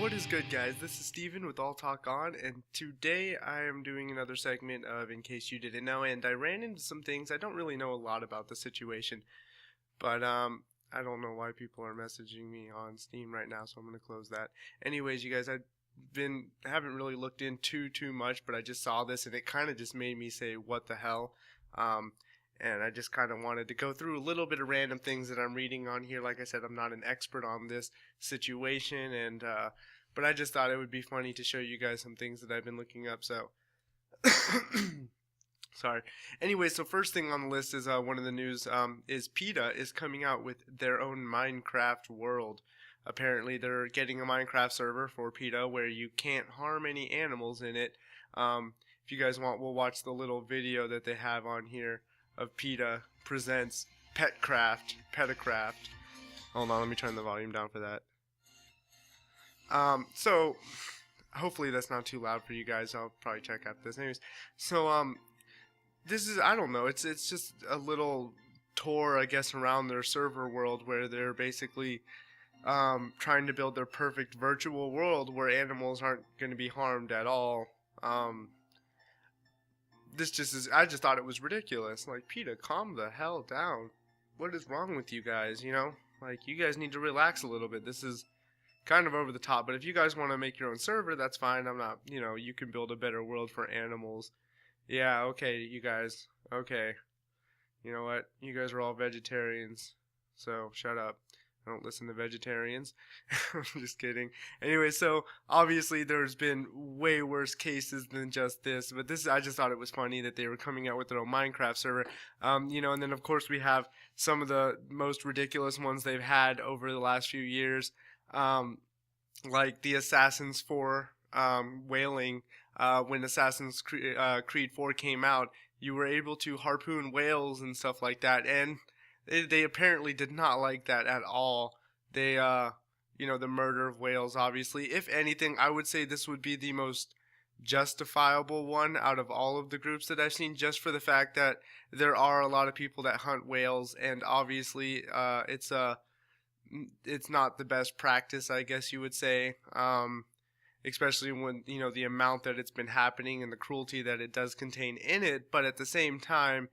What is good, guys? This is Steven with All Talk On, and today I am doing another segment of In Case You Didn't Know, and I ran into some things. I don't really know a lot about the situation, but I don't know why people are messaging me on Steam right now, so I'm going to close that. Anyways, you guys, haven't really looked into too much, but I just saw this, and it kind of just made me say, what the hell? And I just kind of wanted to go through a little bit of random things that I'm reading on here. Like I said, I'm not an expert on this situation, and but I just thought it would be funny to show you guys some things that I've been looking up. So, sorry. Anyway, so first thing on the list is one of the news is PETA is coming out with their own Minecraft world. Apparently, they're getting a Minecraft server for PETA where you can't harm any animals in it. If you guys want, we'll watch the little video that they have on here of PETA presents PETAcraft. Hold on, let me turn the volume down for that. So hopefully that's not too loud for you guys. I'll probably check after this. Anyways, so this is, I don't know, it's just a little tour, I guess, around their server world where they're basically trying to build their perfect virtual world where animals aren't going to be harmed at all. This just is, I just thought it was ridiculous. Like, PETA, calm the hell down. What is wrong with you guys, you know? Like, you guys need to relax a little bit. This is kind of over the top, but if you guys want to make your own server, that's fine. I'm not, you know, you can build a better world for animals. Yeah, okay, you guys. Okay. You know what? You guys are all vegetarians, so shut up. I don't listen to vegetarians. I'm just kidding. Anyway, so obviously there's been way worse cases than just this, but this, I just thought it was funny that they were coming out with their own Minecraft server. You know, and then of course we have some of the most ridiculous ones they've had over the last few years, like the Assassin's 4 whaling. When Assassin's Creed 4 came out, you were able to harpoon whales and stuff like that, and they apparently did not like that at all. They, you know, the murder of whales, obviously. If anything, I would say this would be the most justifiable one out of all of the groups that I've seen, just for the fact that there are a lot of people that hunt whales, and obviously, it's not the best practice, I guess you would say. Especially when, you know, the amount that it's been happening and the cruelty that it does contain in it. But at the same time,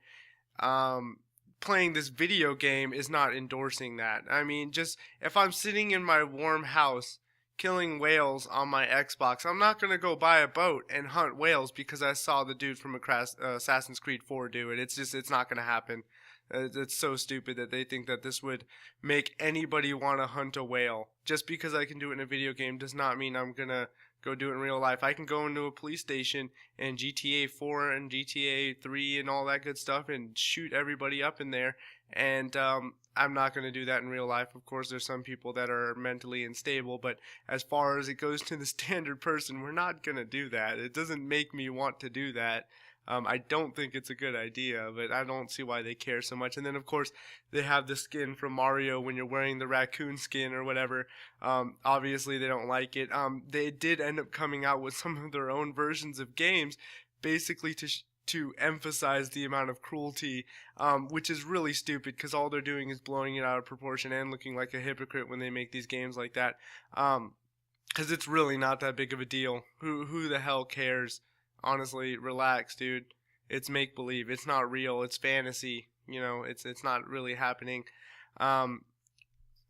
playing this video game is not endorsing that. I mean, just if I'm sitting in my warm house killing whales on my Xbox, I'm not going to go buy a boat and hunt whales because I saw the dude from Assassin's Creed 4 do it. It's not going to happen. It's so stupid that they think that this would make anybody want to hunt a whale. Just because I can do it in a video game does not mean I'm going to go do it in real life. I can go into a police station and GTA 4 and GTA 3 and all that good stuff and shoot everybody up in there. And I'm not going to do that in real life. Of course, there's some people that are mentally unstable, but as far as it goes to the standard person, we're not going to do that. It doesn't make me want to do that. I don't think it's a good idea, but I don't see why they care so much. And then, of course, they have the skin from Mario when you're wearing the raccoon skin or whatever. Obviously, they don't like it. They did end up coming out with some of their own versions of games, basically to emphasize the amount of cruelty, which is really stupid because all they're doing is blowing it out of proportion and looking like a hypocrite when they make these games like that. Because it's really not that big of a deal. Who the hell cares? Honestly, relax, dude. It's make-believe. It's not real. It's fantasy. You know, it's not really happening. I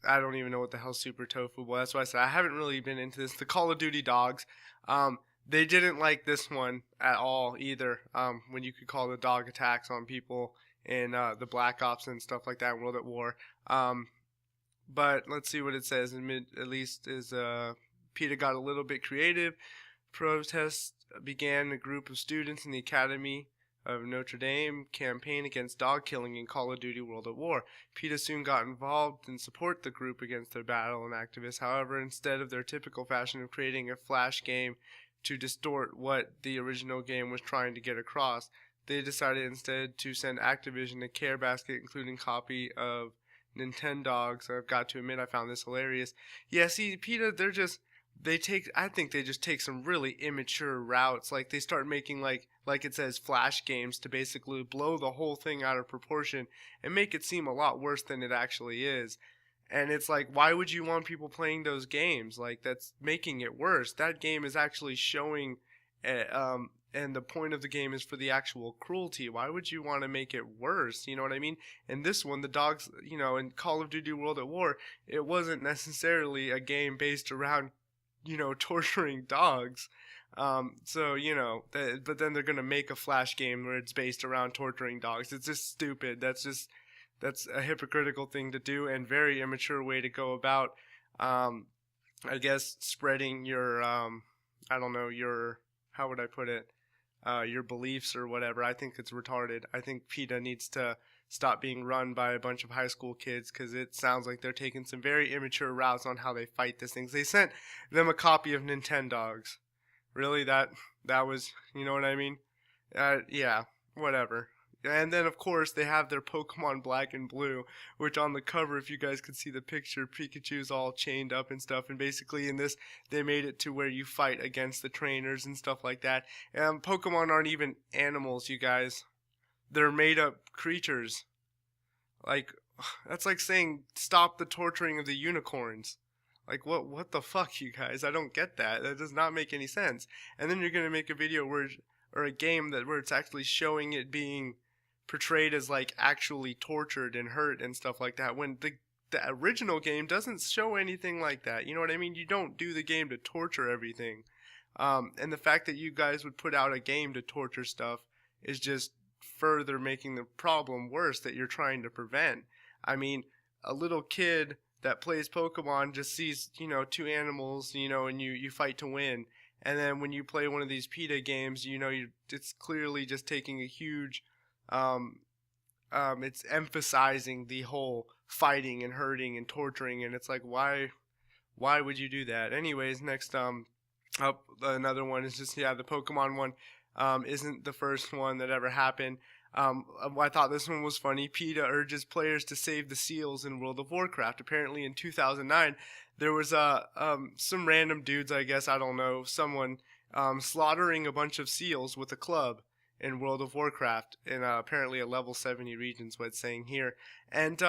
don't even know what the hell Super Tofu was. That's why I said I haven't really been into this. The Call of Duty dogs, they didn't like this one at all either. When you could call the dog attacks on people in the Black Ops and stuff like that in World at War. But let's see what it says. At least is PETA got a little bit creative. Protests began a group of students in the Academy of Notre Dame campaign against dog killing in Call of Duty World at War. PETA soon got involved and support the group against their battle and activists. However, instead of their typical fashion of creating a flash game to distort what the original game was trying to get across, they decided instead to send Activision a care basket including a copy of Nintendogs. I've got to admit, I found this hilarious. Yeah, see, PETA, I think they just take some really immature routes. Like, they start making, like it says, flash games to basically blow the whole thing out of proportion and make it seem a lot worse than it actually is. And it's like, why would you want people playing those games? Like, that's making it worse. That game is actually showing, and the point of the game is for the actual cruelty. Why would you want to make it worse? You know what I mean? And this one, the dogs, in Call of Duty World at War, it wasn't necessarily a game based around, torturing dogs. But then they're going to make a Flash game where it's based around torturing dogs. It's just stupid. That's a hypocritical thing to do and very immature way to go about, I guess, spreading your, I don't know, how would I put it, your beliefs or whatever. I think it's retarded. I think PETA needs to stop being run by a bunch of high school kids, because it sounds like they're taking some very immature routes on how they fight these things. They sent them a copy of Nintendogs. Really, that was, you know what I mean? Yeah, whatever. And then, of course, they have their Pokemon Black and Blue, which on the cover, if you guys could see the picture, Pikachu's all chained up and stuff. And basically in this, they made it to where you fight against the trainers and stuff like that. And Pokemon aren't even animals, you guys. They're made-up creatures. Like, that's like saying, stop the torturing of the unicorns. Like, what the fuck, you guys? I don't get that. That does not make any sense. And then you're going to make a video or a game where it's actually showing it being portrayed as, like, actually tortured and hurt and stuff like that, when the original game doesn't show anything like that. You know what I mean? You don't do the game to torture everything. And the fact that you guys would put out a game to torture stuff is just further making the problem worse that you're trying to prevent. I mean, a little kid that plays Pokemon just sees, two animals, and you fight to win. And then when you play one of these PETA games, it's clearly just taking a huge, it's emphasizing the whole fighting and hurting and torturing, and it's like, why would you do that? Anyways, next, up another one is just, the Pokemon one, isn't the first one that ever happened. I thought this one was funny. PETA urges players to save the seals in World of Warcraft. Apparently in 2009, there was some random dudes, I guess, I don't know, someone slaughtering a bunch of seals with a club in World of Warcraft in apparently a level 70 region is what it's saying here. And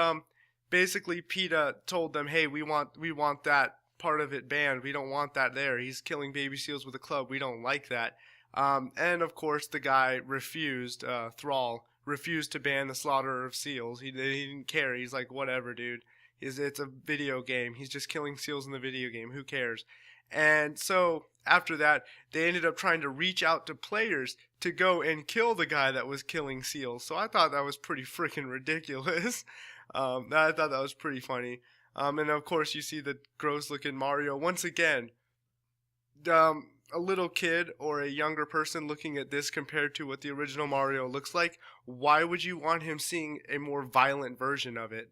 basically PETA told them, hey, we want that part of it banned. We don't want that there. He's killing baby seals with a club. We don't like that. And of course the guy refused, Thrall refused to ban the slaughter of seals. He didn't care. He's like, whatever, dude. It's a video game. He's just killing seals in the video game. Who cares? And so after that, they ended up trying to reach out to players to go and kill the guy that was killing seals. So I thought that was pretty freaking ridiculous. I thought that was pretty funny. And of course you see the gross looking Mario once again. A little kid or a younger person looking at this compared to what the original Mario looks like, why would you want him seeing a more violent version of it?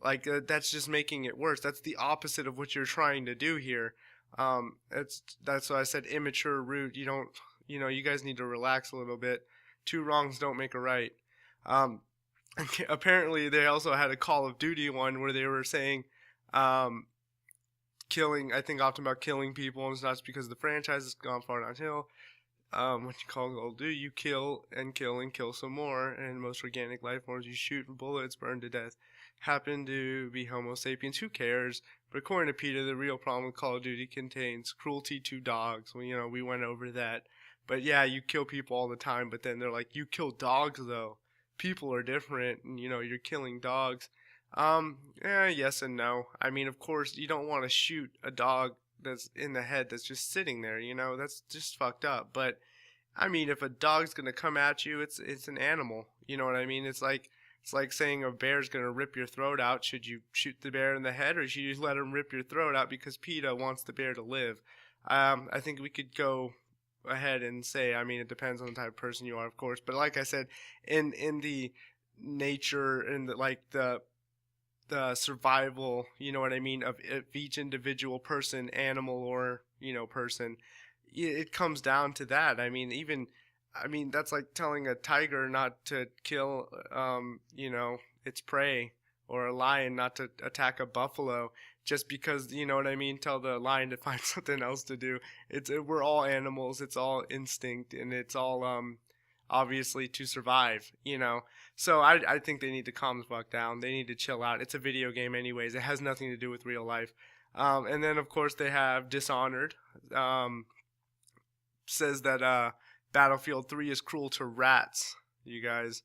Like, that's just making it worse. That's the opposite of what you're trying to do here. That's why I said immature, rude. You guys need to relax a little bit. Two wrongs don't make a right. Apparently they also had a Call of Duty one where they were saying, I think often about killing people, and it's not because the franchise has gone far downhill. What you call Call of Duty, you kill and kill and kill some more, and most organic life forms you shoot bullets, burn to death, happen to be Homo sapiens. Who cares? But according to PETA, the real problem with Call of Duty contains cruelty to dogs. Well, we went over that. But yeah, you kill people all the time, but then they're like, you kill dogs though. People are different, and you're killing dogs. Yes and no. I mean, of course, you don't want to shoot a dog that's in the head that's just sitting there, that's just fucked up. But, I mean, if a dog's gonna come at you, it's an animal, you know what I mean? It's like saying a bear's gonna rip your throat out. Should you shoot the bear in the head, or should you let him rip your throat out because PETA wants the bear to live? I think we could go ahead and say, I mean, it depends on the type of person you are, of course, but like I said, in the nature and the survival, you know what I mean, of each individual person, animal, or person, it comes down to that. I mean, that's like telling a tiger not to kill its prey, or a lion not to attack a buffalo just because, you know what I mean, tell the lion to find something else to do. We're all animals. It's all instinct, and it's all obviously, to survive, you know. So I think they need to calm the fuck down. They need to chill out. It's a video game anyways. It has nothing to do with real life. And then, of course, they have Dishonored. Um, says that Battlefield 3 is cruel to rats, you guys.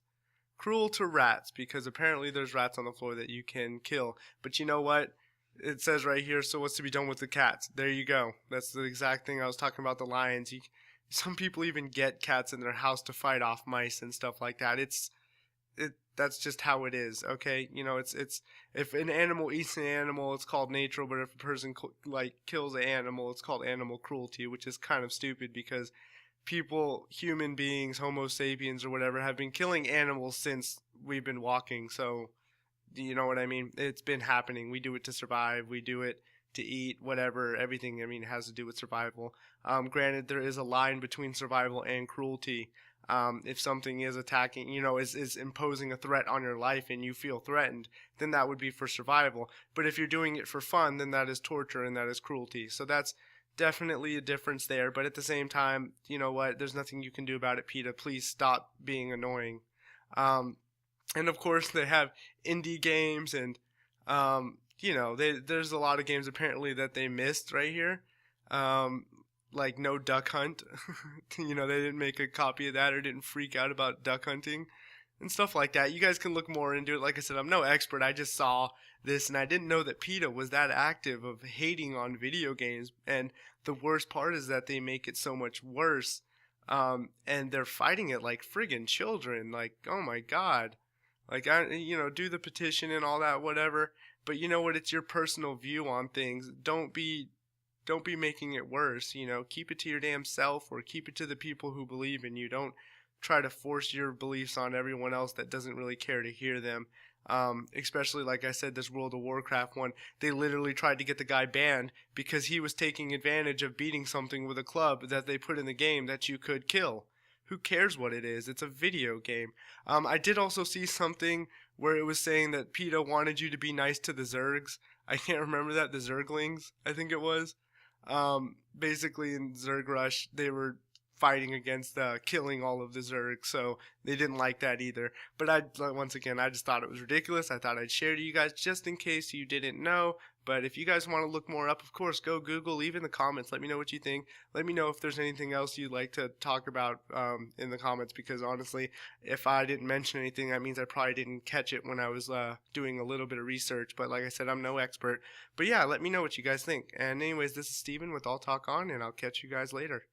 Cruel to rats, because apparently there's rats on the floor that you can kill. But you know what? It says right here, so what's to be done with the cats? There you go. That's the exact thing I was talking about, the lions. Some people even get cats in their house to fight off mice and stuff like that. That's just how it is, okay? You know, it's if an animal eats an animal, it's called nature, but if a person kills an animal, it's called animal cruelty, which is kind of stupid because people, human beings, Homo sapiens or whatever, have been killing animals since we've been walking. So, you know what I mean? It's been happening. We do it to survive. We do it to eat, whatever. Everything, I mean, has to do with survival. Granted, there is a line between survival and cruelty. If something is attacking, you know, is imposing a threat on your life and you feel threatened, then that would be for survival. But if you're doing it for fun, then that is torture and that is cruelty. So that's definitely a difference there. But at the same time, you know what? There's nothing you can do about it, PETA. Please stop being annoying. And of course, they have indie games and, you know, there's a lot of games apparently that they missed right here. Like No Duck Hunt. You know, they didn't make a copy of that or didn't freak out about duck hunting and stuff like that. You guys can look more into it. Like I said, I'm no expert. I just saw this and I didn't know that PETA was that active of hating on video games. And the worst part is that they make it so much worse. And they're fighting it like friggin' children. Like, oh my God. Like, you know, do the petition and all that, whatever. But you know what? It's your personal view on things. Don't be making it worse, you know. Keep it to your damn self or keep it to the people who believe in you. Don't try to force your beliefs on everyone else that doesn't really care to hear them. Especially, like I said, this World of Warcraft one, they literally tried to get the guy banned because he was taking advantage of beating something with a club that they put in the game that you could kill. Who cares what it is? It's a video game. I did also see something where it was saying that PETA wanted you to be nice to the Zergs. I can't remember that. The Zerglings, I think it was. Basically in Zerg Rush, they were fighting against killing all of the Zergs, so they didn't like that either. But once again, I just thought it was ridiculous. I thought I'd share to you guys just in case you didn't know. But if you guys want to look more up, of course, go Google, leave in the comments. Let me know what you think. Let me know if there's anything else you'd like to talk about in the comments, because honestly, if I didn't mention anything, that means I probably didn't catch it when I was doing a little bit of research. But like I said, I'm no expert. But yeah, let me know what you guys think. And anyways, this is Steven with All Talk On, and I'll catch you guys later.